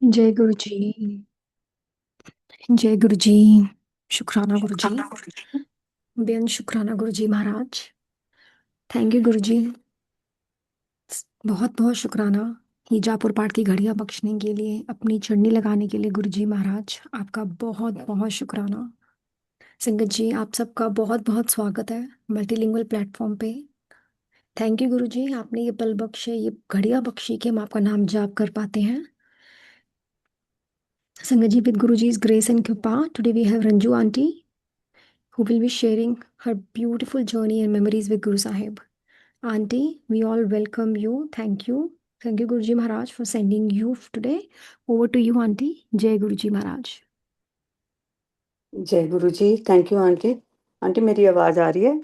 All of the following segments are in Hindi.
जय गुरु जी। जय गुरु जी। शुक्राना गुरु जी। बेअंत शुक्राना गुरु जी महाराज। थैंक यू गुरु जी। बहुत बहुत शुक्राना हीजापुर पाठ की घड़ियां बख्शने के लिए, अपनी चढ़नी लगाने के लिए गुरु जी महाराज, आपका बहुत बहुत शुक्राना। संगत जी, आप सबका बहुत बहुत स्वागत है मल्टीलिंगुअल प्लेटफॉर्म पे। थैंक यू गुरु जी, आपने ये पल बख्शे, ये घड़ियां बख्शी कि हम आपका नाम जाप कर पाते हैं। संगत जी, with Guruji's grace and kripa, today we have Ranju auntie who will be sharing her beautiful journey and memories with Guru Sahib. Auntie, we all welcome you. Thank you. Thank you, Guruji Maharaj, for sending you today. Over to you, Auntie. Jai Guruji Maharaj. जय गुरु जी। Thank you aunty. आंटी मेरी आवाज आ रही है?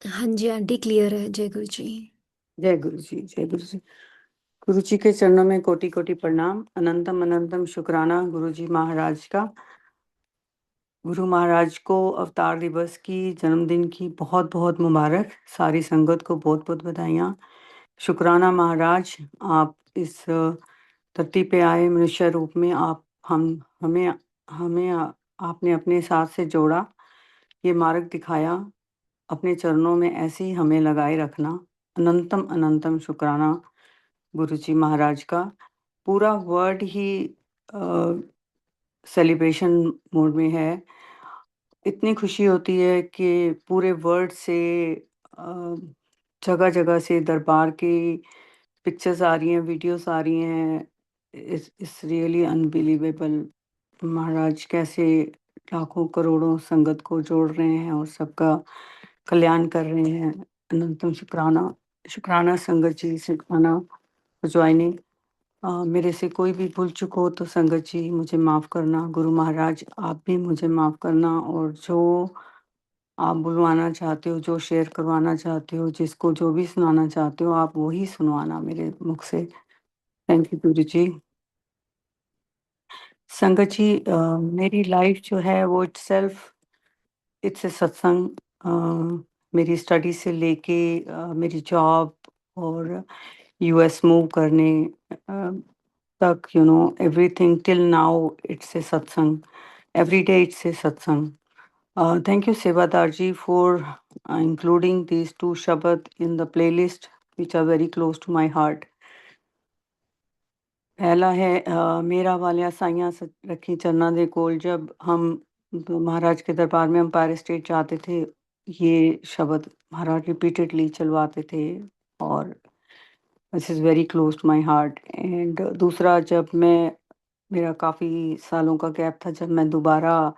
हाँ जी आंटी, क्लियर है। जय गुरु जी। जय गुरु जी। जय गुरु जी। गुरु जी के चरणों में कोटि कोटि प्रणाम। अनंतम अनंतम शुक्राना गुरु जी महाराज का। गुरु महाराज को अवतार दिवस की, जन्मदिन की बहुत बहुत मुबारक। सारी संगत को बहुत बहुत बधाइयाँ। शुक्राना महाराज, आप इस धरती पे आए मनुष्य रूप में। आप हमें हमें आपने अपने साथ से जोड़ा, ये मार्ग दिखाया। अपने चरणों में ऐसे ही हमें लगाए रखना। अनंतम अनंतम शुक्राना गुरु जी महाराज का। पूरा वर्ल्ड ही सेलिब्रेशन मोड में है। इतनी खुशी होती है कि पूरे वर्ल्ड से जगह जगह से दरबार की पिक्चर्स आ रही हैं, वीडियोस आ रही हैं। इस रियली अनबिलीवेबल। महाराज कैसे लाखों करोड़ों संगत को जोड़ रहे हैं और सबका कल्याण कर रहे हैं। अनंतम शुक्राना। शुक्राना संगत जी, शुक्राना ज्वाइनिंग। मेरे से कोई भी भूल चूक हो तो संगत जी मुझे माफ़ करना। गुरु महाराज आप भी मुझे माफ़ करना। और जो आप बुलवाना चाहते हो, जो शेयर करवाना चाहते हो, जिसको जो भी सुनाना चाहते हो, आप वही सुनवाना मेरे मुख से। थैंक यू गुरु जी। संगत जी, मेरी लाइफ जो है वो इट्स ए सत्संग। मेरी स्टडी से लेके मेरी जॉब और यूएस मूव करने तक, everything till now it's a satsang. Every day it's a सत्संग। Thank you, Sevadar ji, for including these two Shabad in the playlist, which are very close to my heart. पहला है मेरा वालिया साइयां रखी चरना दे कोल। जब हम महाराज के दरबार में एम्पायर स्टेट जाते थे, ये शब्द महाराज रिपीटेडली चलवाते थे और this is very close to my heart. And दूसरा, जब मेरा काफ़ी सालों का गैप था, जब मैं दोबारा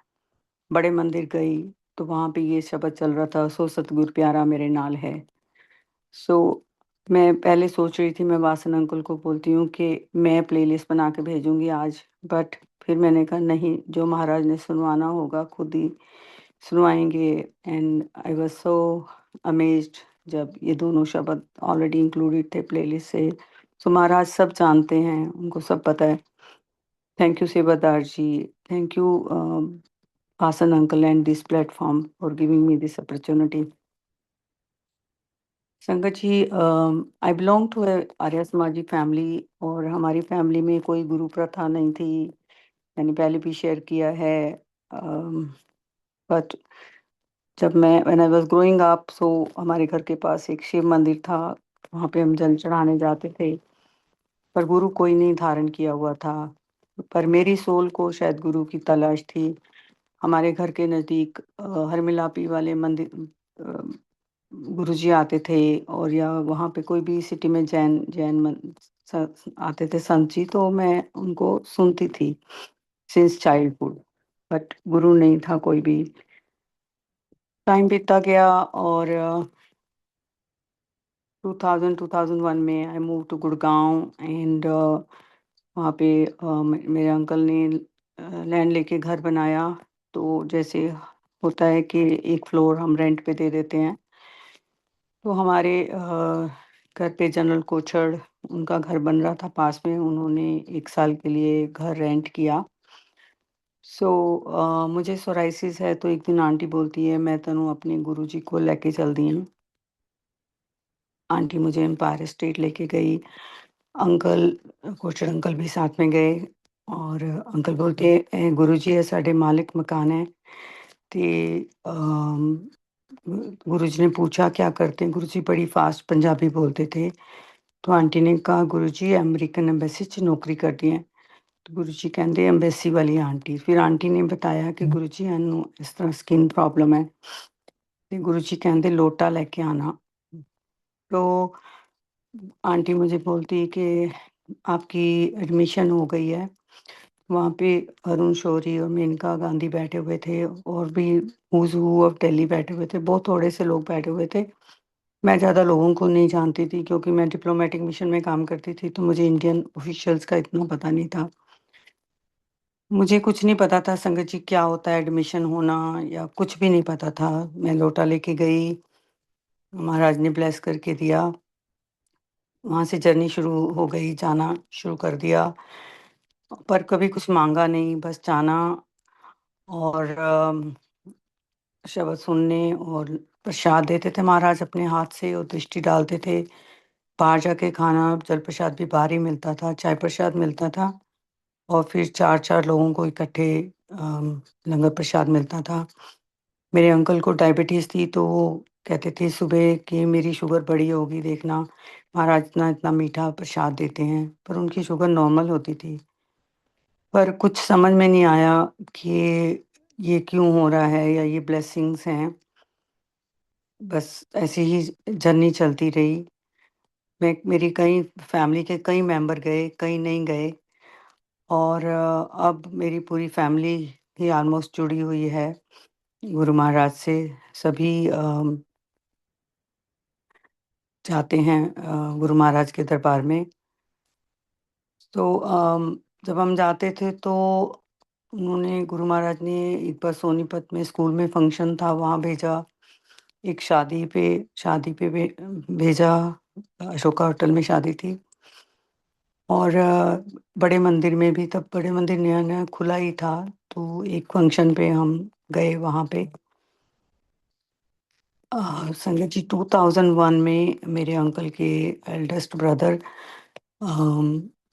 बड़े मंदिर गई तो वहाँ पे ये शब्द चल रहा था, सो सतगुर प्यारा मेरे नाल है। सो मैं पहले सोच रही थी, मैं वासन अंकल को बोलती हूँ कि मैं प्लेलिस्ट बना के भेजूंगी आज, बट फिर मैंने कहा नहीं, जो महाराज ने सुनवाना होगा खुद ही सुनवाएंगे। And I was so amazed जब ये दोनों शब्द ऑलरेडी इंक्लूडेड थे प्लेलिस्ट से। सो महाराज सब जानते हैं, उनको सब पता है। थैंक यू सेवादार जी। Thank you Hasan uncle and this platform for giving me this opportunity. संगत जी, आई बिलोंग टू आर्य समाजी फैमिली और हमारी फैमिली में कोई गुरु प्रथा नहीं थी। मैंने पहले भी शेयर किया है। बट जब मैं when I was growing up, so हमारे घर के पास एक शिव मंदिर था, वहाँ पे हम जल चढ़ाने जाते थे। पर गुरु कोई नहीं धारण किया हुआ था। पर मेरी सोल को शायद गुरु की तलाश थी। हमारे घर के नज़दीक हरमिलापी वाले मंदिर गुरुजी आते थे, और या वहाँ पे कोई भी सिटी में जैन जैन आते थे संत जी, तो मैं उनको सुनती थी सिंस चाइल्डहुड। बट गुरु नहीं था कोई भी। टाइम बीतता गया और 2001 में I move to Gurgaon. And वहाँ पे मेरे अंकल ने लैंड लेके घर बनाया। तो जैसे होता है कि एक फ्लोर हम रेंट पे दे देते हैं, तो हमारे घर पे जनरल कोचर उनका घर बन रहा था पास में, उन्होंने 1 साल के लिए घर रेंट किया। सो मुझे सोराइसिस है, तो एक दिन आंटी बोलती है मैं तनु अपने गुरुजी को लेके चल दी हूँ। आंटी मुझे एम्पायर स्टेट लेके गई। अंकल, कोचर अंकल भी साथ में गए और अंकल बोलते गुरुजी ये साढ़े मालिक मकान है। ते गुरुजी ने पूछा क्या करते हैं? गुरुजी बड़ी फास्ट पंजाबी बोलते थे। तो आंटी ने कहा गुरुजी अमेरिकन एम्बेसी च नौकरी करदी हैं। तो गुरुजी कहंदे एम्बेसी वाली आंटी। फिर आंटी ने बताया कि गुरुजी इन्हू इस तरह स्किन प्रॉब्लम है। ते गुरुजी कहंदे लोटा लेके आना। तो आंटी मुझे बोलती कि आपकी एडमिशन हो गई है। वहाँ पे अरुण शौरी और मेनका गांधी बैठे हुए थे और भी हूज़ हू ऑफ दिल्ली बैठे हुए थे। बहुत थोड़े से लोग बैठे हुए थे। मैं ज़्यादा लोगों को नहीं जानती थी क्योंकि मैं डिप्लोमेटिक मिशन में काम करती थी, तो मुझे इंडियन ऑफिशियल्स का इतना पता नहीं था। मुझे कुछ नहीं पता था संगत जी क्या होता है एडमिशन होना या कुछ भी नहीं पता था। मैं लोटा लेके गई, महाराज ने ब्लेस करके दिया। वहाँ से जर्नी शुरू हो गई, जाना शुरू कर दिया। पर कभी कुछ माँगा नहीं, बस जाना और शब्द सुनने और प्रसाद देते थे महाराज अपने हाथ से और दृष्टि डालते थे। बाहर जाके खाना, जल प्रसाद भी बाहर ही मिलता था, चाय प्रसाद मिलता था और फिर 4-4 लोगों को इकट्ठे लंगर प्रसाद मिलता था। मेरे अंकल को डायबिटीज़ थी तो वो कहते थे सुबह कि मेरी शुगर बढ़ी होगी देखना, महाराज इतना-इतना मीठा प्रसाद देते हैं, पर उनकी शुगर नॉर्मल होती थी। पर कुछ समझ में नहीं आया कि ये क्यों हो रहा है या ये ब्लेसिंग्स हैं। बस ऐसे ही जर्नी चलती रही। मेरी कई फैमिली के कई मेंबर गए, कई नहीं गए और अब मेरी पूरी फैमिली ही ऑलमोस्ट जुड़ी हुई है गुरु महाराज से। सभी जाते हैं गुरु महाराज के दरबार में। तो जब हम जाते थे तो उन्होंने गुरु महाराज ने एक बार सोनीपत में स्कूल में फंक्शन था वहाँ भेजा, एक शादी पे भेजा, अशोका होटल में शादी थी और बड़े मंदिर में भी तब बड़े मंदिर नया-नया खुला ही था, तो एक फंक्शन पे हम गए वहाँ पे। संगत जी 2001 में मेरे अंकल के eldest brother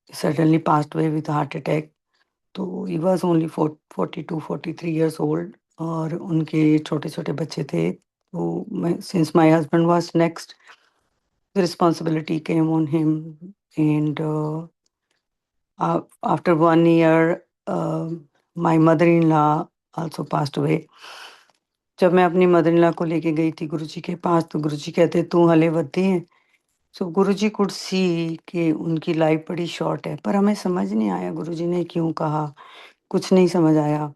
suddenly passed away with heart attack. तो he was only 42-43 years old और उनके छोटे-छोटे बच्चे थे। तो मैं since my husband was next, the responsibility came on him and after 1 year my mother-in-law also passed away। जब मैं अपनी मदर-इन-लॉ को लेके गई थी गुरुजी के पास तो गुरुजी कहते तू हले वधी है। सो गुरुजी कुड सी कि उनकी लाइफ बड़ी शॉर्ट है, पर हमें समझ नहीं आया गुरुजी ने क्यों कहा, कुछ नहीं समझ आया।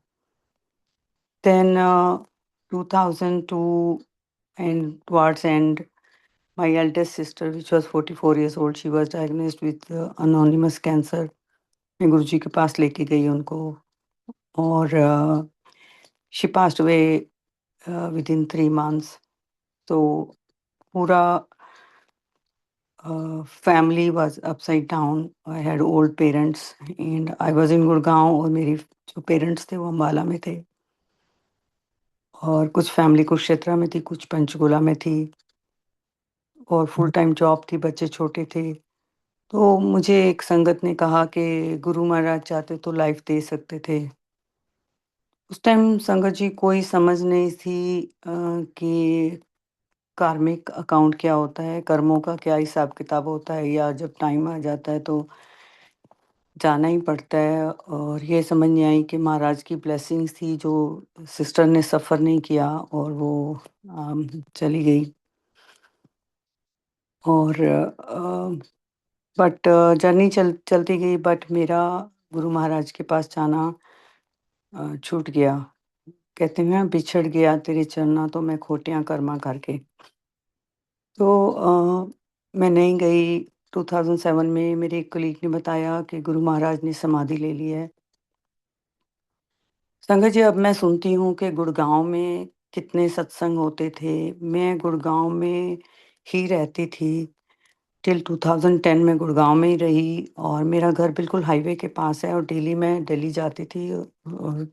Then 2002 and towards end my eldest sister which was 44 years old, she was diagnosed with anonymous cancer। मैं गुरुजी के पास लेके गई उनको और she passed away within 3 months. तो पूरा family was upside down। I had old parents and I was in Gurgaon और मेरी जो पेरेंट्स थे वो अम्बाला में थे और कुछ फैमिली कुरुक्षेत्र में थी, कुछ पंचकुला में थी और फुल टाइम जॉब थी, बच्चे छोटे थे। तो मुझे एक संगत ने कहा कि गुरु महाराज चाहते तो लाइफ दे सकते थे। उस टाइम संगत जी कोई समझ नहीं थी कि कार्मिक अकाउंट क्या होता है, कर्मों का क्या हिसाब-किताब होता है या जब टाइम आ जाता है तो जाना ही पड़ता है और ये समझ नहीं आई कि महाराज की ब्लेसिंग्स थी जो सिस्टर ने सफ़र नहीं किया और वो चली गई और बट जर्नी चलती गई बट मेरा गुरु महाराज के पास जाना छूट गया। कहते हैं बिछड़ गया तेरे चरना तो मैं खोटियाँ कर्मा करके। तो मैं नहीं गई। 2007 में मेरे एक कलीग ने बताया कि गुरु महाराज ने समाधि ले ली है। संगत जी अब मैं सुनती हूँ कि गुड़गाँव में कितने सत्संग होते थे। मैं गुड़गाँव में ही रहती थी टिल 2010 में गुड़गाँव में ही रही और मेरा घर बिल्कुल हाईवे के पास है और डेली मैं दिल्ली जाती थी और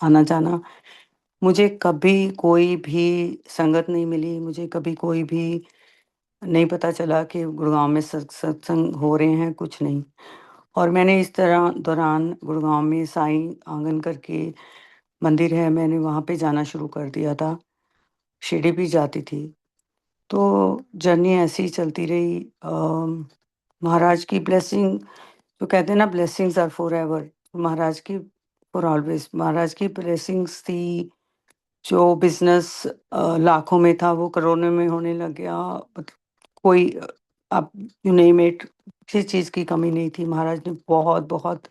आना-जाना। मुझे कभी कोई भी संगत नहीं मिली, मुझे कभी कोई भी नहीं पता चला कि गुड़गांव में सत्संग हो रहे हैं, कुछ नहीं। और मैंने इस तरह दौरान गुड़गांव में साईं आंगन करके मंदिर है, मैंने वहाँ पे जाना शुरू कर दिया था। शिरडी भी जाती थी। तो जर्नी ऐसी ही चलती रही। महाराज की ब्लेसिंग, जो कहते हैं ना ब्लेसिंग्स आर फॉर एवर, महाराज की फॉर ऑलवेज, महाराज की ब्लेसिंग्स थी। जो बिजनेस लाखों में था वो करोड़ों में होने लग गया। कोई आप यू नेम इट, किसी चीज़ की कमी नहीं थी। महाराज ने बहुत बहुत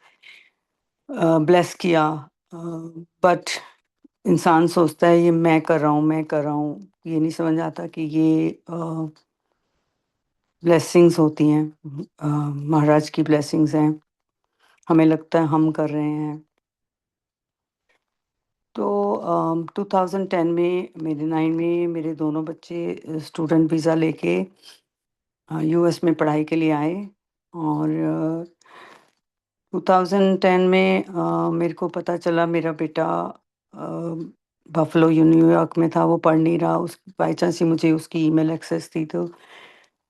ब्लेस किया। बट इंसान सोचता है ये मैं कर रहा हूँ, मैं कर रहा हूँ, ये नहीं समझ आता कि ये ब्लेसिंग्स होती हैं। महाराज की ब्लेसिंग्स हैं। हमें लगता है हम कर रहे हैं। तो 2010 में मेरे 9 में मेरे दोनों बच्चे स्टूडेंट वीज़ा लेके यूएस में पढ़ाई के लिए आए। और 2010 में मेरे को पता चला मेरा बेटा बफलो न्यूयॉर्क में था, वो पढ़ नहीं रहा। उस बाई चांस ही मुझे उसकी ईमेल एक्सेस थी। तो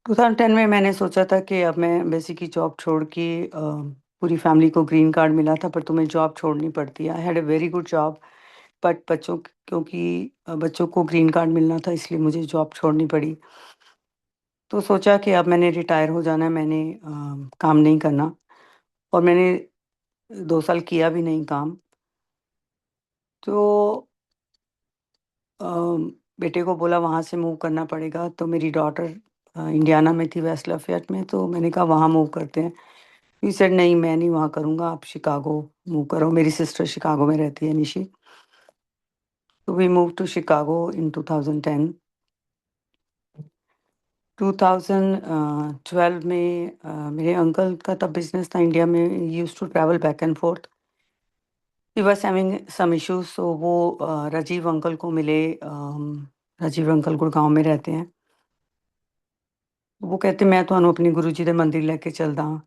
2010 में मैंने सोचा था कि अब मैं एम्बेसी की जॉब छोड़ के पूरी फैमिली को ग्रीन कार्ड मिला था, पर तुम्हें जॉब छोड़नी पड़ती है। I had a very good job, but क्योंकि बच्चों को ग्रीन कार्ड मिलना था, इसलिए मुझे जॉब छोड़नी पड़ी। तो सोचा कि अब मैंने रिटायर हो जाना है, मैंने काम नहीं करना। और मैंने 2 साल किया भी नहीं काम। तो बेटे को बोला वहाँ से मूव करना पड़ेगा। तो मेरी डॉटर इंडियाना में थी, वेस्ट लफेट में। तो मैंने कहा वहाँ मूव करते हैं। ही सेड नहीं, मैं नहीं वहाँ करूँगा, आप शिकागो मूव करो। मेरी सिस्टर शिकागो में रहती है, निशी। तो वी मूव टू शिकागो इन 2010। 2012 में मेरे अंकल का तब बिजनेस था इंडिया में। Used to travel back and forth. He was having some issues. So वो राजीव अंकल को मिले। राजीव अंकल गुड़गांव में रहते हैं। वो कहते मैं ਤੁਹਾਨੂੰ अपने गुरुजी ਦੇ मंदिर लेके चलदा हाँ।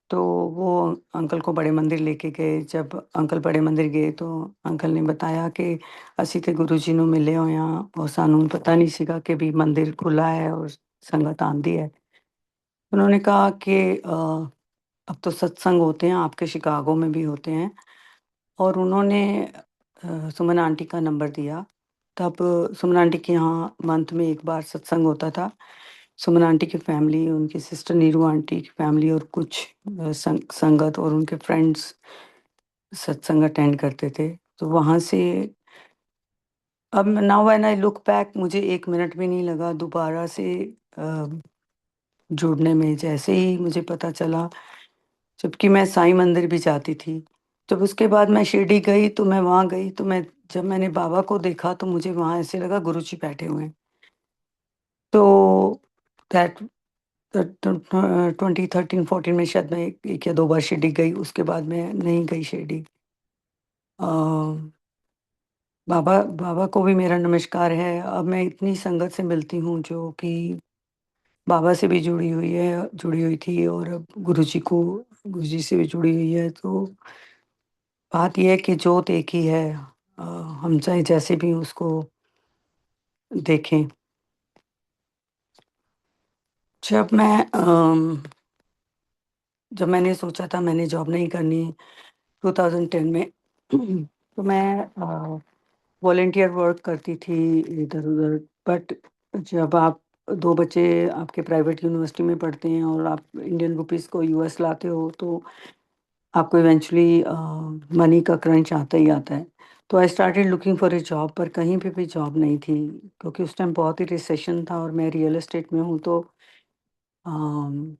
तो वो अंकल को बड़े मंदिर लेके गए। जब अंकल बड़े मंदिर गए तो अंकल ने बताया कि ਅਸੀਂ ਤੇ ਗੁਰੂ ਜੀ ਨੂੰ ਮਿਲੇ ਹੋਏ ਹਾਂ, और ਸਾਨੂੰ पता नहीं ਸੀਗਾ कि भी मंदिर खुला है और संगत आंदी है। उन्होंने कहा कि अब तो सत्संग होते हैं, आपके शिकागो में भी होते हैं। और उन्होंने सुमन आंटी का नंबर दिया। तब सुमन आंटी के यहाँ मंथ में एक बार सत्संग होता था। सुमन आंटी की फैमिली, उनकी सिस्टर नीरू आंटी की फैमिली और कुछ संगत और उनके फ्रेंड्स सत्संग अटेंड करते थे। तो वहाँ से अब now when I look back, मुझे 1 मिनट भी नहीं लगा दोबारा से अ, जुड़ने में। जैसे ही मुझे पता चला, जबकि मैं साईं मंदिर भी जाती थी। जब उसके बाद मैं शिरडी गई तो मैं वहाँ गई तो जब मैंने बाबा को देखा तो मुझे वहाँ ऐसे लगा गुरुजी बैठे हुए हैं। तो दैट 2013-14 में शायद मैं 1 या 2 बार शिरडी गई, उसके बाद मैं नहीं गई शिरडी। अ, बाबा बाबा को भी मेरा नमस्कार है। अब मैं इतनी संगत से मिलती हूँ जो कि बाबा से भी जुड़ी हुई थी, और अब गुरुजी से भी जुड़ी हुई है। तो बात ये है कि जोत एक ही है। हम चाहे जैसे भी उसको देखें। जब मैं जब मैंने सोचा था मैंने जॉब नहीं करनी 2010 में, तो मैं वॉलंटियर वर्क करती थी इधर-उधर। बट जब आप 2 बच्चे आपके प्राइवेट यूनिवर्सिटी में पढ़ते हैं और आप इंडियन रुपीस को यूएस लाते हो, तो आपको इवेंचुअली मनी का क्रंच आता ही आता है। तो I started looking for a job, पर कहीं पे भी जॉब नहीं थी, क्योंकि उस टाइम बहुत ही रिसेशन था और मैं रियल एस्टेट में हूँ। तो अम,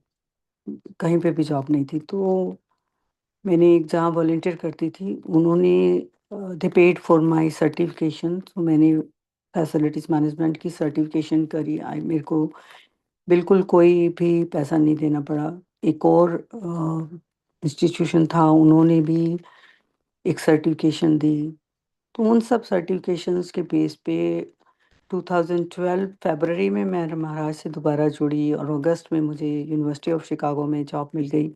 कहीं पे भी जॉब नहीं थी। तो मैंने एक जहाँ वॉलंटियर करती थी, उन्होंने दे पेड फॉर माय सर्टिफिकेशन। तो मैंने फैसिलिटीज़ मैनेजमेंट की सर्टिफिकेशन करी। मेरे को बिल्कुल कोई भी पैसा नहीं देना पड़ा। एक और इंस्टीट्यूशन था, उन्होंने भी एक सर्टिफिकेशन दी। तो उन सब सर्टिफिकेशंस के बेस पे 2012 फरवरी में मैं महाराज से दोबारा जुड़ी, और अगस्त में मुझे यूनिवर्सिटी ऑफ शिकागो में जॉब मिल गई।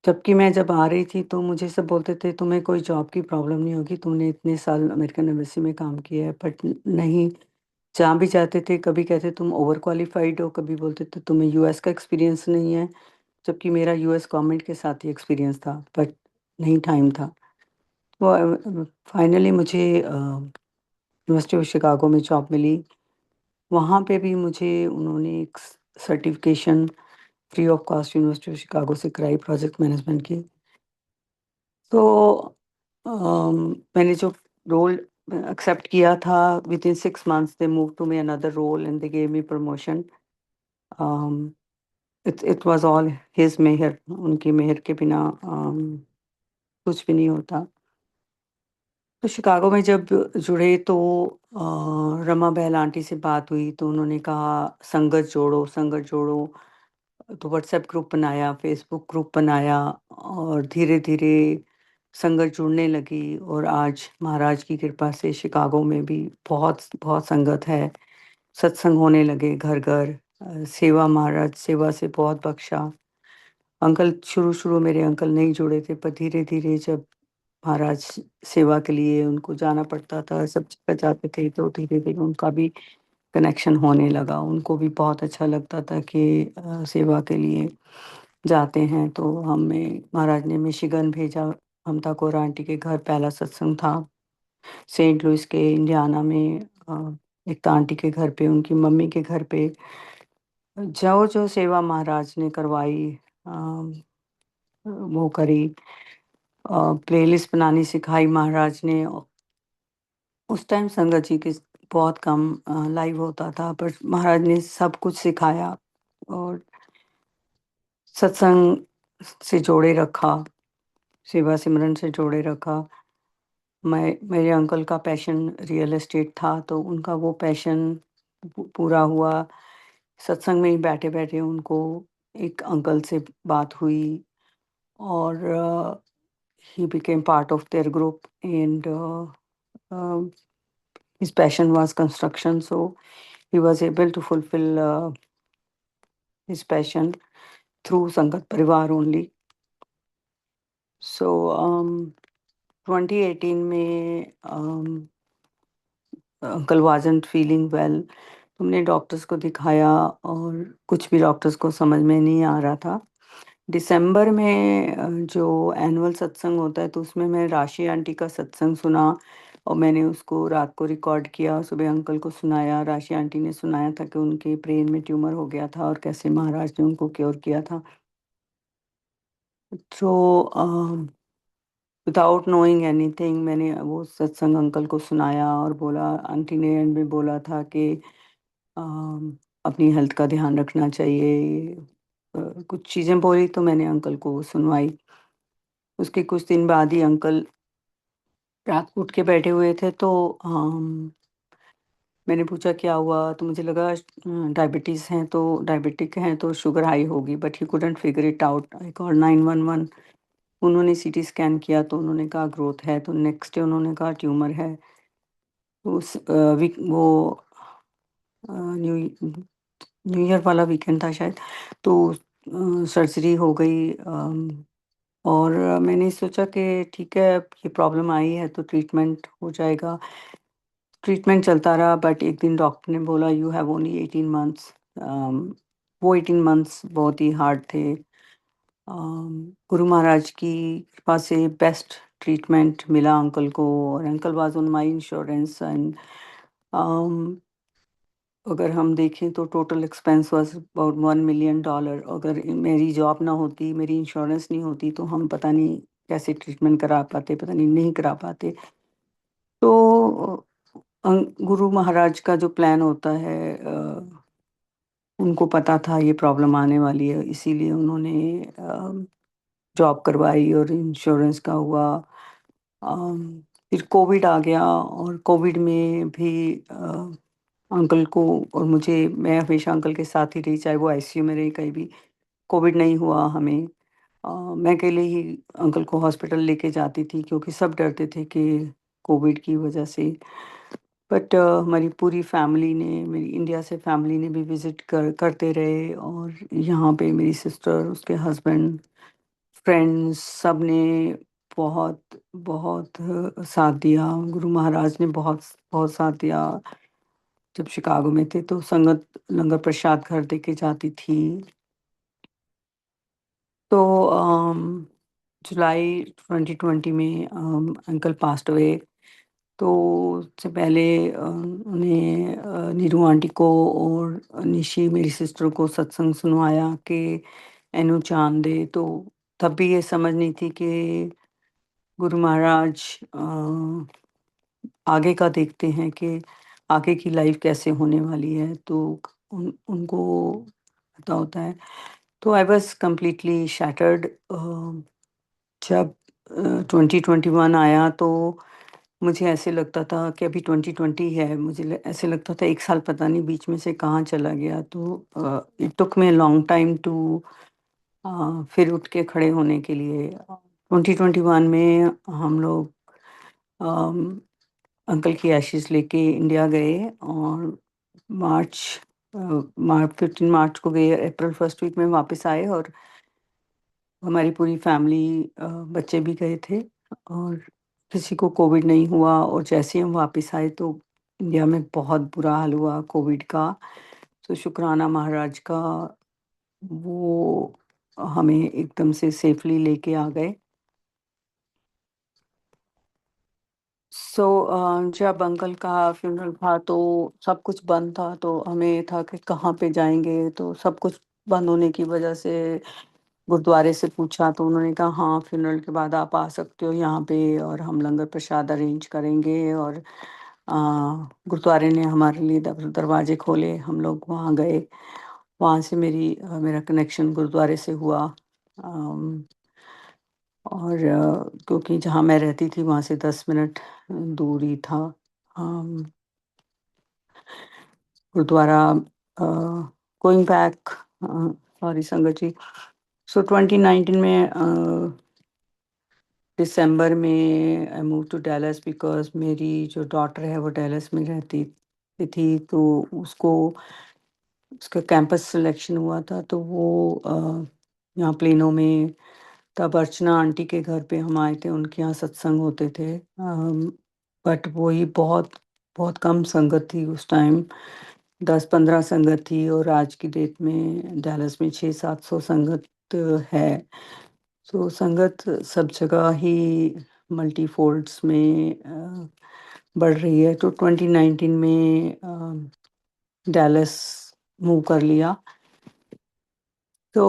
जबकि मैं जब आ रही थी तो मुझे सब बोलते थे तुम्हें कोई जॉब की प्रॉब्लम नहीं होगी, तुमने इतने साल अमेरिकन एम्बेसी में काम किया है। बट नहीं, जहाँ भी जाते थे कभी कहते तुम ओवर क्वालिफाइड हो, कभी बोलते थे तुम्हें यूएस का एक्सपीरियंस नहीं है, जबकि मेरा यूएस गवर्नमेंट के साथ ही एक्सपीरियंस था, बट नहीं टाइम था। वो फाइनली मुझे यूनिवर्सिटी ऑफ शिकागो में जॉब मिली। वहाँ पे भी मुझे उन्होंने एक certification free of cost university of Chicago से कराई प्रोजेक्ट मैनेजमेंट की। तो मैंने जो रोल एक्सेप्ट किया था, within 6 months they move to me another role and they gave me promotion. It was all his mehar, उनकी मेहर के बिना कुछ भी नहीं होता। तो शिकागो में जब जुड़े तो रमा बहल आंटी से बात हुई तो उन्होंने कहा संगत जोड़ो, संगत जोड़ो। तो व्हाट्सएप ग्रुप बनाया, फेसबुक ग्रुप बनाया, और धीरे धीरे संगत जुड़ने लगी। और आज महाराज की कृपा से शिकागो में भी बहुत बहुत संगत है, सत्संग होने लगे घर घर। सेवा, महाराज सेवा से बहुत बख्शा। अंकल शुरू शुरू मेरे अंकल नहीं जुड़े थे, पर धीरे धीरे जब महाराज सेवा के लिए उनको जाना पड़ता था, सब जगह जाते थे, तो धीरे धीरे उनका भी कनेक्शन होने लगा। उनको भी बहुत अच्छा लगता था कि सेवा के लिए जाते हैं। तो हमें महाराज ने मिशिगन भेजा, ममता कौर आंटी के घर पहला सत्संग था। सेंट लुइस के इंडियाना में एकता आंटी के घर पे, उनकी मम्मी के घर पे, जो जो सेवा महाराज ने करवाई वो करी। प्लेलिस्ट बनानी सिखाई महाराज ने। उस टाइम संगत जी के बहुत कम लाइव होता था, पर महाराज ने सब कुछ सिखाया और सत्संग से जोड़े रखा, सेवा सिमरन से जोड़े रखा। मेरे अंकल का पैशन रियल एस्टेट था, तो उनका वो पैशन पूरा हुआ। सत्संग में ही बैठे बैठे उनको एक अंकल से बात हुई, और he became part of their group, and his passion was construction, so he was able to fulfill his passion through Sangat Parivar only. So 2018 में अंकल wasn't feeling well। तुमने डॉक्टर्स को दिखाया और कुछ भी डॉक्टर्स को समझ में नहीं आ रहा था। दिसंबर में जो एनुअल सत्संग होता है, तो उसमें मैं राशि आंटी का सत्संग सुना, और मैंने उसको रात को रिकॉर्ड किया, सुबह अंकल को सुनाया। राशि आंटी ने सुनाया था कि उनके ब्रेन में ट्यूमर हो गया था और कैसे महाराज ने उनको क्योर किया था। तो विदाउट नोइंग एनीथिंग मैंने वो सत्संग अंकल को सुनाया, और बोला, आंटी ने एंड में बोला था कि अपनी हेल्थ का ध्यान रखना चाहिए। कुछ चीज़ें बोली तो मैंने अंकल को सुनवाई। उसके कुछ दिन बाद ही अंकल रात को उठ के बैठे हुए थे, तो मैंने पूछा क्या हुआ, तो मुझे लगा डायबिटीज़ हैं, तो डायबिटिक हैं तो शुगर हाई होगी, but he couldn't figure it out. I called 911। उन्होंने सीटी स्कैन किया तो उन्होंने कहा ग्रोथ है, तो नेक्स्ट डे उन्होंने कहा ट्यूमर है। तो उस वीक वो न्यू न्यू ईयर वाला वीकेंड था शायद, तो सर्जरी हो गई। और मैंने सोचा कि ठीक है, अब ये प्रॉब्लम आई है तो ट्रीटमेंट हो जाएगा। ट्रीटमेंट चलता रहा, बट एक दिन डॉक्टर ने बोला यू हैव ओनली 18 months। वो 18 months बहुत ही हार्ड थे। गुरु महाराज की कृपा से बेस्ट ट्रीटमेंट मिला अंकल को, और uncle was on my insurance. And अगर हम देखें तो total expense was about $1 million। अगर मेरी जॉब ना होती, मेरी इंश्योरेंस नहीं होती, तो हम पता नहीं कैसे ट्रीटमेंट करा पाते, पता नहीं करा पाते। तो गुरु महाराज का जो प्लान होता है, उनको पता था ये प्रॉब्लम आने वाली है, इसीलिए उन्होंने जॉब करवाई और इंश्योरेंस का हुआ। फिर कोविड आ गया, और कोविड में भी अंकल को और मुझे, मैं हमेशा अंकल के साथ ही रही, चाहे वो आईसीयू में रही, कहीं भी कोविड नहीं हुआ हमें। मैं अकेले ही अंकल को हॉस्पिटल लेके जाती थी, क्योंकि सब डरते थे कि कोविड की वजह से। बट हमारी पूरी फैमिली ने, मेरी इंडिया से फैमिली ने भी विजिट करते रहे, और यहाँ पे मेरी सिस्टर, उसके हस्बैंड, फ्रेंड्स, सब ने बहुत बहुत साथ दिया। गुरु महाराज ने बहुत बहुत साथ दिया। जब शिकागो में थे तो संगत लंगर प्रसाद घर दे के जाती थी। तो जुलाई 2020 में अंकल पास्ट अवे। तो उससे पहले उन्हें नीरू आंटी को और निशी मेरी सिस्टर को सत्संग सुनवाया कि एनु चांद दे। तो तब भी ये समझ नहीं थी कि गुरु महाराज आगे का देखते हैं कि आगे की लाइफ कैसे होने वाली है, तो उनको पता होता है। तो आई वॉज कम्प्लीटली शैटर्ड। जब 2021 आया तो मुझे ऐसे लगता था कि अभी 2020 है, मुझे ऐसे लगता था एक साल पता नहीं बीच में से कहाँ चला गया। तो it took me long time to फिर उठ के खड़े होने के लिए। 2021 में हम लोग अंकल की एशेज़ लेके इंडिया गए और मार्च 15 मार्च को गए, अप्रैल फर्स्ट वीक में वापस आए और हमारी पूरी फैमिली बच्चे भी गए थे और किसी को कोविड नहीं हुआ। और जैसे ही हम वापस आए तो इंडिया में बहुत बुरा हाल हुआ कोविड का। तो शुक्राना महाराज का, वो हमें एकदम से सेफली लेके आ गए। जब अंकल का फ्यूनरल था तो सब कुछ बंद था, तो हमें था कि कहाँ पे जाएंगे। तो सब कुछ बंद होने की वजह से गुरुद्वारे से पूछा तो उन्होंने कहा हाँ, फ्यूनरल के बाद आप आ सकते हो यहाँ पे और हम लंगर प्रसाद अरेंज करेंगे। और गुरुद्वारे ने हमारे लिए दरवाजे खोले, हम लोग वहाँ गए। वहाँ से मेरा कनेक्शन गुरुद्वारे से हुआ। अम, और क्योंकि जहाँ मैं रहती थी वहाँ से 10 मिनट दूरी था गुरुद्वारा। गोइंग बैक, सॉरी संगत जी। सो 2019 में दिसंबर में I move to Dallas because मेरी जो डॉटर है वो डैलस में रहती थी। तो उसको उसका कैंपस सिलेक्शन हुआ था, तो वो यहाँ प्लेनो में, तब अर्चना आंटी के घर पे हम आए थे, उनके यहाँ सत्संग होते थे। बट वही बहुत बहुत कम संगत थी उस टाइम, 10-15 संगत थी। और आज की डेट में डैलस में 600-700 संगत है। सो संगत सब जगह ही मल्टीफोल्ड्स में बढ़ रही है। तो 2019 में डैलस मूव कर लिया। तो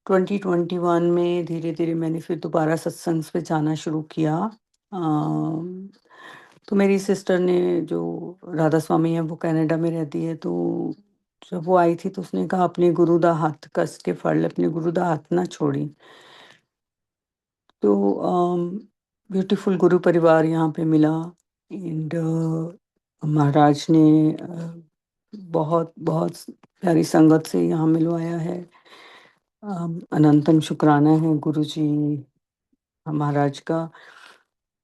2021 में धीरे धीरे मैंने फिर दोबारा सत्संग पे जाना शुरू किया। अम, तो मेरी सिस्टर ने, जो राधा स्वामी है, वो कनाडा में रहती है। तो जब वो आई थी तो उसने कहा अपने गुरु दा हथ कस के फड़ ले, अपने गुरु दा हाथ ना छोड़ी। तो ब्यूटीफुल गुरु परिवार यहाँ पे मिला। एंड महाराज ने बहुत बहुत प्यारी संगत से यहाँ मिलवाया है। अनंतम शुक्राना है गुरु जी महाराज का।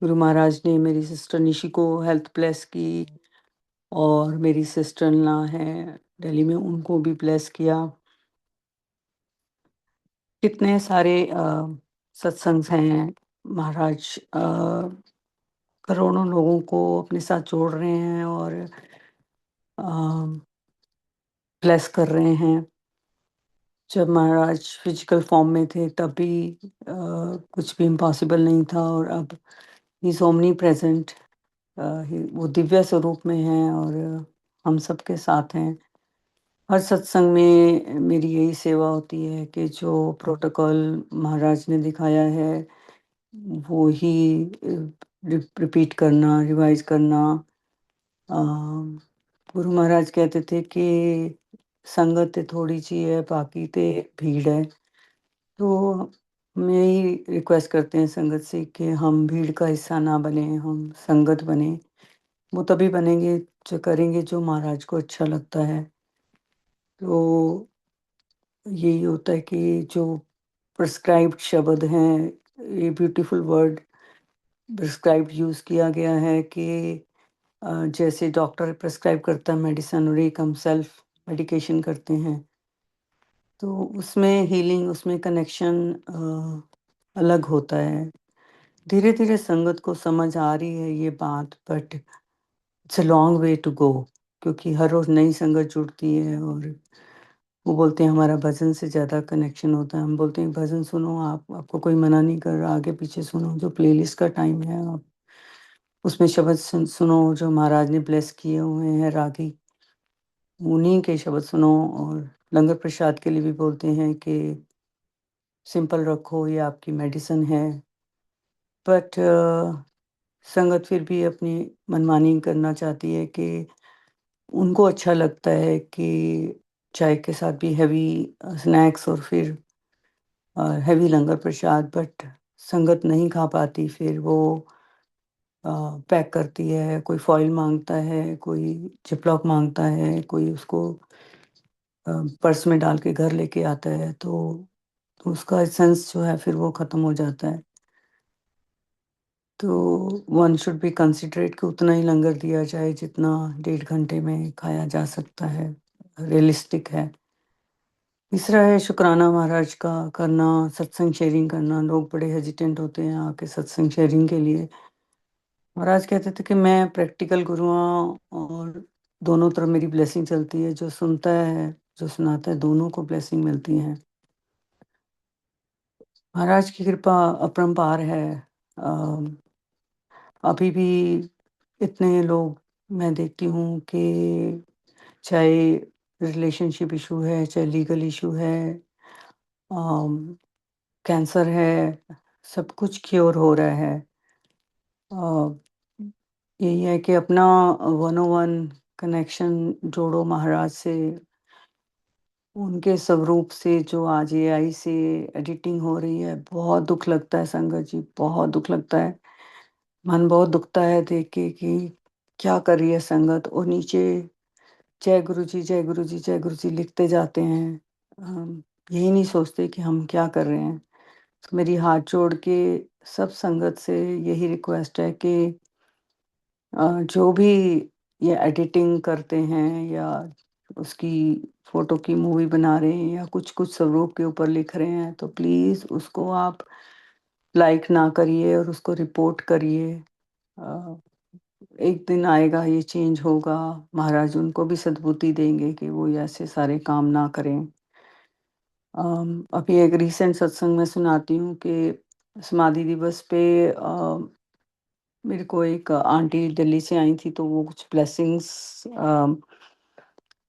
गुरु महाराज ने मेरी सिस्टर निशी को हेल्थ ब्लेस की और मेरी सिस्टर इन लॉ है दिल्ली में, उनको भी ब्लेस किया। कितने सारे सत्संग हैं। महाराज करोड़ों लोगों को अपने साथ जोड़ रहे हैं और ब्लेस कर रहे हैं। जब महाराज फिजिकल फॉर्म में थे तब भी कुछ भी इम्पॉसिबल नहीं था, और अब ही इज ओमनी प्रेजेंट। वो दिव्य स्वरूप में हैं और हम सबके साथ हैं। हर सत्संग में मेरी यही सेवा होती है कि जो प्रोटोकॉल महाराज ने दिखाया है वो ही रिपीट करना, रिवाइज करना। गुरु महाराज कहते थे कि संगत ते थोड़ी सी है, बाकी ते भीड़ है। तो हम यही रिक्वेस्ट करते हैं संगत से कि हम भीड़ का हिस्सा ना बने, हम संगत बने। वो तभी बनेंगे जो करेंगे जो महाराज को अच्छा लगता है। तो यही होता है कि जो प्रिस्क्राइब्ड शब्द हैं, ये ब्यूटीफुल वर्ड प्रिस्क्राइब्ड यूज़ किया गया है कि जैसे डॉक्टर प्रिस्क्राइब करता है मेडिसिन और एक हम सेल्फ मेडिकेशन करते हैं, तो उसमें हीलिंग, उसमें कनेक्शन अलग होता है। धीरे धीरे संगत को समझ आ रही है ये बात, but it's a long way to go. क्योंकि हर रोज नई संगत जुड़ती है और वो बोलते हैं हमारा भजन से ज़्यादा कनेक्शन होता है। हम बोलते हैं भजन सुनो, आपको कोई मना नहीं कर रहा, आगे पीछे सुनो, जो प्लेलिस्ट का टाइम है आप उसमें शब्द सुनो जो महाराज ने ब्लेस किए हुए हैं रागी, उन्हीं के शब्द सुनो। और लंगर प्रसाद के लिए भी बोलते हैं कि सिंपल रखो, ये आपकी मेडिसिन है। बट संगत फिर भी अपनी मनमानी करना चाहती है कि उनको अच्छा लगता है कि चाय के साथ भी हैवी स्नैक्स और फिर हैवी लंगर प्रसाद, बट संगत नहीं खा पाती, फिर वो पैक करती है। कोई फॉइल मांगता है, कोई जिपलॉक मांगता है, कोई उसको पर्स में डाल के घर लेके आता है, तो उसका सेंस जो है फिर वो ख़त्म हो जाता है। तो वन शुड बी कंसिडरेट कि उतना ही लंगर दिया जाए जितना 1.5 घंटे में खाया जा सकता है, रियलिस्टिक है। तीसरा है शुक्राना महाराज का करना, सत्संग शेयरिंग करना। लोग बड़े हेजिटेंट होते हैं आके सत्संग शेयरिंग के लिए। महाराज कहते थे कि मैं प्रैक्टिकल गुरु हूँ और दोनों तरफ मेरी ब्लेसिंग चलती है, जो सुनता है जो सुनाता है दोनों को ब्लेसिंग मिलती है। महाराज की कृपा अपरंपार है। अम, अभी भी इतने लोग मैं देखती हूँ कि चाहे रिलेशनशिप इशू है, चाहे लीगल इशू है, कैंसर है, सब कुछ क्योर हो रहा है। अ, यही है कि अपना 101 कनेक्शन जोड़ो महाराज से। उनके स्वरूप से जो आज एआई से एडिटिंग हो रही है, बहुत दुख लगता है संगत जी, बहुत दुख लगता है। मन बहुत दुखता है देख के कि क्या कर रही है संगत, और नीचे जय गुरु जी, जय गुरु जी, जय गुरु जी लिखते जाते हैं। हम यही नहीं सोचते कि हम क्या कर रहे हैं। तो मेरी हाथ जोड़ के सब संगत से यही रिक्वेस्ट है कि जो भी ये एडिटिंग करते हैं या उसकी फोटो की मूवी बना रहे हैं या कुछ कुछ स्वरूप के ऊपर लिख रहे हैं, तो प्लीज़ उसको आप लाइक ना करिए और उसको रिपोर्ट करिए। अ, एक दिन आएगा, ये चेंज होगा। महाराज उनको भी सद्बुद्धि देंगे कि वो ऐसे सारे काम ना करें। अभी एक रीसेंट सत्संग में सुनाती हूँ कि समाधि दिवस पे मेरे को एक आंटी दिल्ली से आई थी, तो वो कुछ ब्लेसिंग्स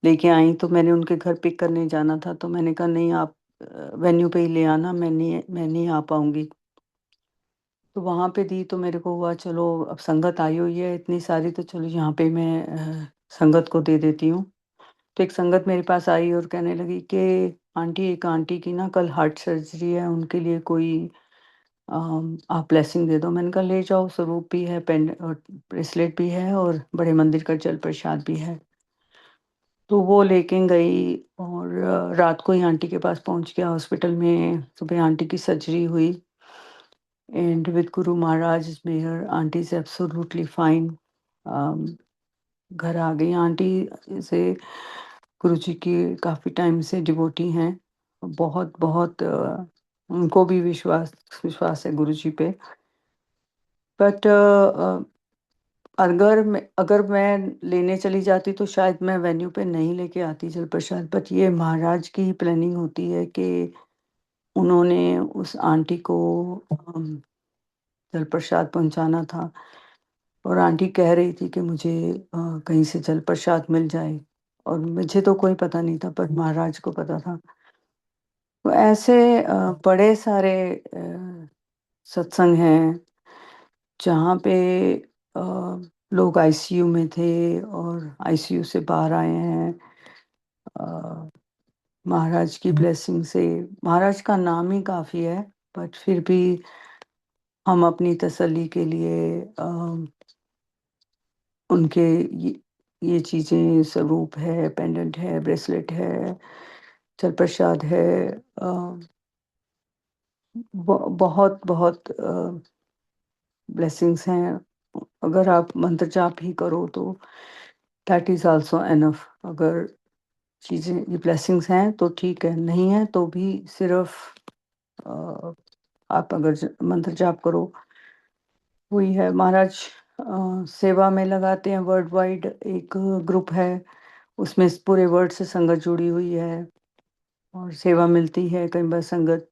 लेके आई। तो मैंने उनके घर पिक करने जाना था, तो मैंने कहा नहीं आप वेन्यू पे ही ले आना, मैं नहीं आ पाऊंगी। तो वहाँ पे दी तो मेरे को हुआ चलो अब संगत आई हुई है इतनी सारी, तो चलो यहाँ पे मैं संगत को दे देती हूँ। तो एक संगत मेरे पास आई और कहने लगी कि आंटी, एक आंटी की ना कल हार्ट सर्जरी है, उनके लिए कोई आप ब्लेसिंग दे दो। मैंने कहा ले जाओ, स्वरूप भी है, पेंड और ब्रेसलेट भी है और बड़े मंदिर का जल प्रसाद भी है। तो वो लेके गई और रात को ही आंटी के पास पहुंच गया हॉस्पिटल में। सुबह आंटी की सर्जरी हुई and with Guru Maharaj Mehar aunty is absolutely fine. घर आ गई आंटी से। गुरु जी की काफ़ी टाइम से डिवोटी हैं, बहुत बहुत उनको भी विश्वास विश्वास है गुरु जी पे। बट अगर मैं लेने चली जाती तो शायद मैं वेन्यू पे नहीं लेके आती जल प्रसाद। बट ये महाराज की ही प्लानिंग होती है कि उन्होंने उस आंटी को अम, जल प्रसाद पहुंचाना था। और आंटी कह रही थी कि मुझे कहीं से जल प्रसाद मिल जाए, और मुझे तो कोई पता नहीं था पर महाराज को पता था। तो ऐसे बड़े सारे सत्संग हैं जहाँ पे अ, लोग आईसीयू में थे और आईसीयू से बाहर आए हैं महाराज की ब्लेसिंग से। महाराज का नाम ही काफ़ी है, बट फिर भी हम अपनी तसल्ली के लिए उनके ये चीज़ें, स्वरूप है, पेंडेंट है, ब्रेसलेट है, जल प्रसाद है, बहुत बहुत ब्लेसिंग्स हैं। अगर आप मंत्र जाप ही करो तो दैट इज़ आल्सो एनफ। अगर चीज़ें ये ब्लेसिंग्स हैं तो ठीक है, नहीं है तो भी सिर्फ अ, आप अगर मंत्र जाप करो वही है। महाराज सेवा में लगाते हैं। वर्ल्ड वाइड एक ग्रुप है, उसमें पूरे वर्ल्ड से संगत जुड़ी हुई है और सेवा मिलती है। कई बार संगत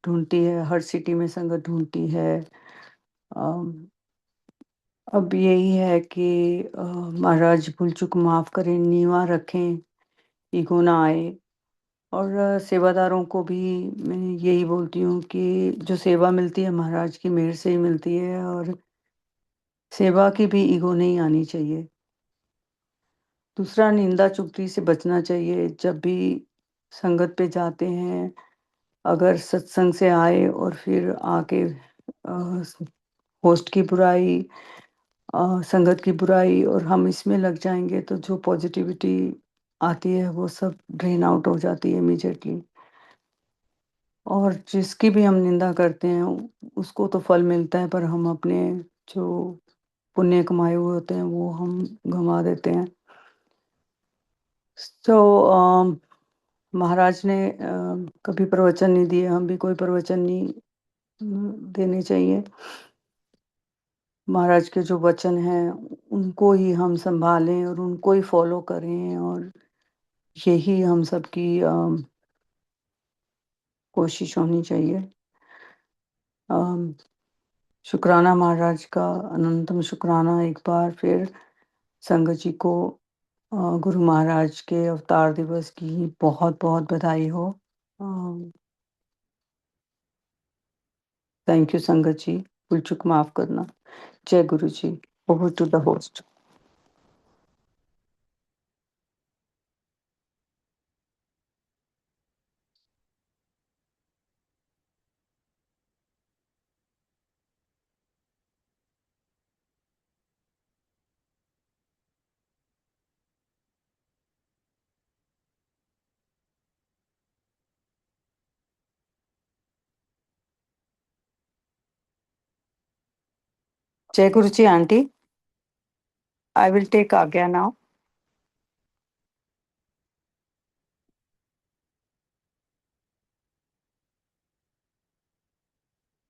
ढूंढती है, हर सिटी में संगत ढूंढती है। अम, अब यही है कि महाराज भूल चूक माफ करें, नीवा रखें, ईगो ना आए। और सेवादारों को भी मैं यही बोलती हूँ कि जो सेवा मिलती है महाराज की मेहर से ही मिलती है, और सेवा की भी ईगो नहीं आनी चाहिए। दूसरा, निंदा चुगली से बचना चाहिए। जब भी संगत पे जाते हैं, अगर सत्संग से आए और फिर आके होस्ट की बुराई, संगत की बुराई और हम इसमें लग जाएंगे तो जो पॉजिटिविटी आती है वो सब ड्रेन आउट हो जाती है इमीडिएटली। और जिसकी भी हम निंदा करते हैं उसको तो फल मिलता है, पर हम अपने जो पुण्य कमाए हुए होते हैं वो हम गंवा देते हैं। तो महाराज ने कभी प्रवचन नहीं दिए, हम भी कोई प्रवचन नहीं देने चाहिए। महाराज के जो वचन हैं उनको ही हम संभालें और उनको ही फॉलो करें, और यही हम सबकी कोशिश होनी चाहिए। अम, शुक्राना महाराज का, अनंतम शुक्राना एक बार फिर संगत जी को। गुरु महाराज के अवतार दिवस की बहुत बहुत बधाई हो। थैंक यू संगत जी, भूल चूक माफ करना। जय गुरु जी। Over to the host. जय गुरु जी aunty, I will take agya now.